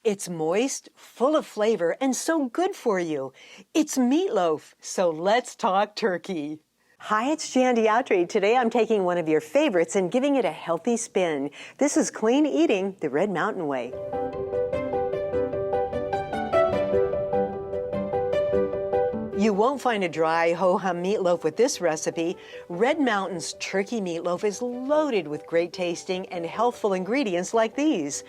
It's moist, full of flavor, and so good for you. It's Meatloaf, so let's talk turkey. Hi, it's Jandy Outry. Today I'm taking one of your favorites and giving it a healthy spin. This is Clean Eating the Red Mountain Way. You won't find a dry ho-hum meatloaf with this recipe. Red Mountain's turkey meatloaf is loaded with great tasting and healthful ingredients like these.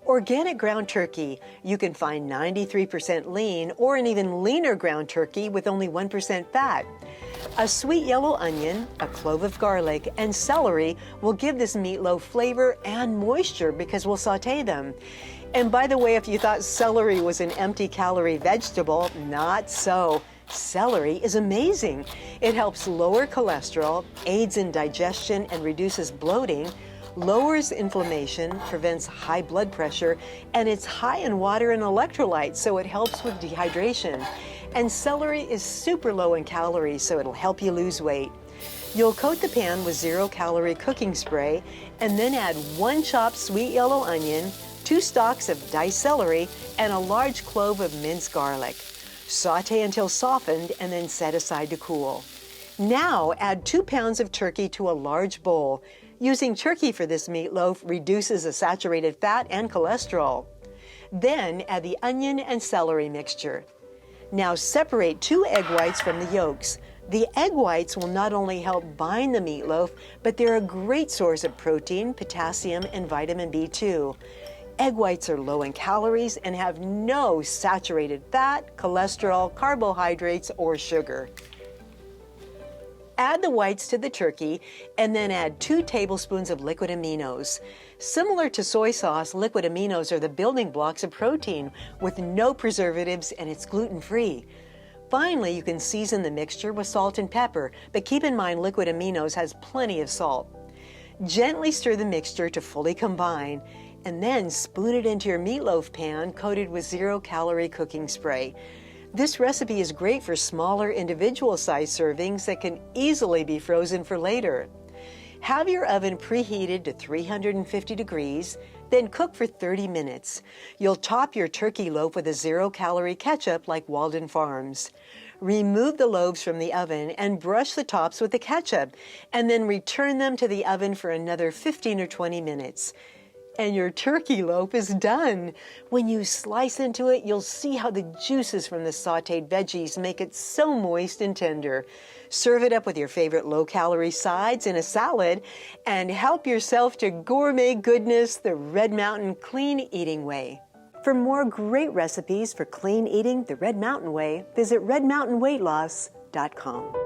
Organic ground turkey. You can find 93% lean or an even leaner ground turkey with only 1% fat. A sweet yellow onion, a clove of garlic, and celery will give this meatloaf flavor and moisture because we'll saute them. And by the way, if you thought celery was an empty calorie vegetable, not so. Celery is amazing. It helps lower cholesterol, aids in digestion and reduces bloating, lowers inflammation, prevents high blood pressure, and it's high in water and electrolytes, so it helps with dehydration. And celery is super low in calories, so it'll help you lose weight. You'll coat the pan with zero-calorie cooking spray, and then add 1 chopped sweet yellow onion, 2 stalks of diced celery, and a large clove of minced garlic. Saute until softened and then set aside to cool. Now add 2 pounds of turkey to a large bowl. Using turkey for this meatloaf reduces the saturated fat and cholesterol. Then add the onion and celery mixture. Now separate 2 egg whites from the yolks. The egg whites will not only help bind the meatloaf, but they're a great source of protein, potassium, and vitamin B2. Egg whites are low in calories and have no saturated fat, cholesterol, carbohydrates, or sugar. Add the whites to the turkey and then add 2 tablespoons of liquid aminos. Similar to soy sauce, liquid aminos are the building blocks of protein with no preservatives, and it's gluten-free. Finally, you can season the mixture with salt and pepper, but keep in mind liquid aminos has plenty of salt. Gently stir the mixture to fully combine, and then spoon it into your meatloaf pan coated with zero-calorie cooking spray. This recipe is great for smaller individual-sized servings that can easily be frozen for later. Have your oven preheated to 350 degrees, then cook for 30 minutes. You'll top your turkey loaf with a zero-calorie ketchup like Walden Farms. Remove the loaves from the oven and brush the tops with the ketchup, and then return them to the oven for another 15 or 20 minutes. And your turkey loaf is done. When you slice into it, you'll see how the juices from the sautéed veggies make it so moist and tender. Serve it up with your favorite low-calorie sides in a salad, and help yourself to gourmet goodness the Red Mountain Clean Eating Way. For more great recipes for clean eating the Red Mountain Way, visit redmountainweightloss.com.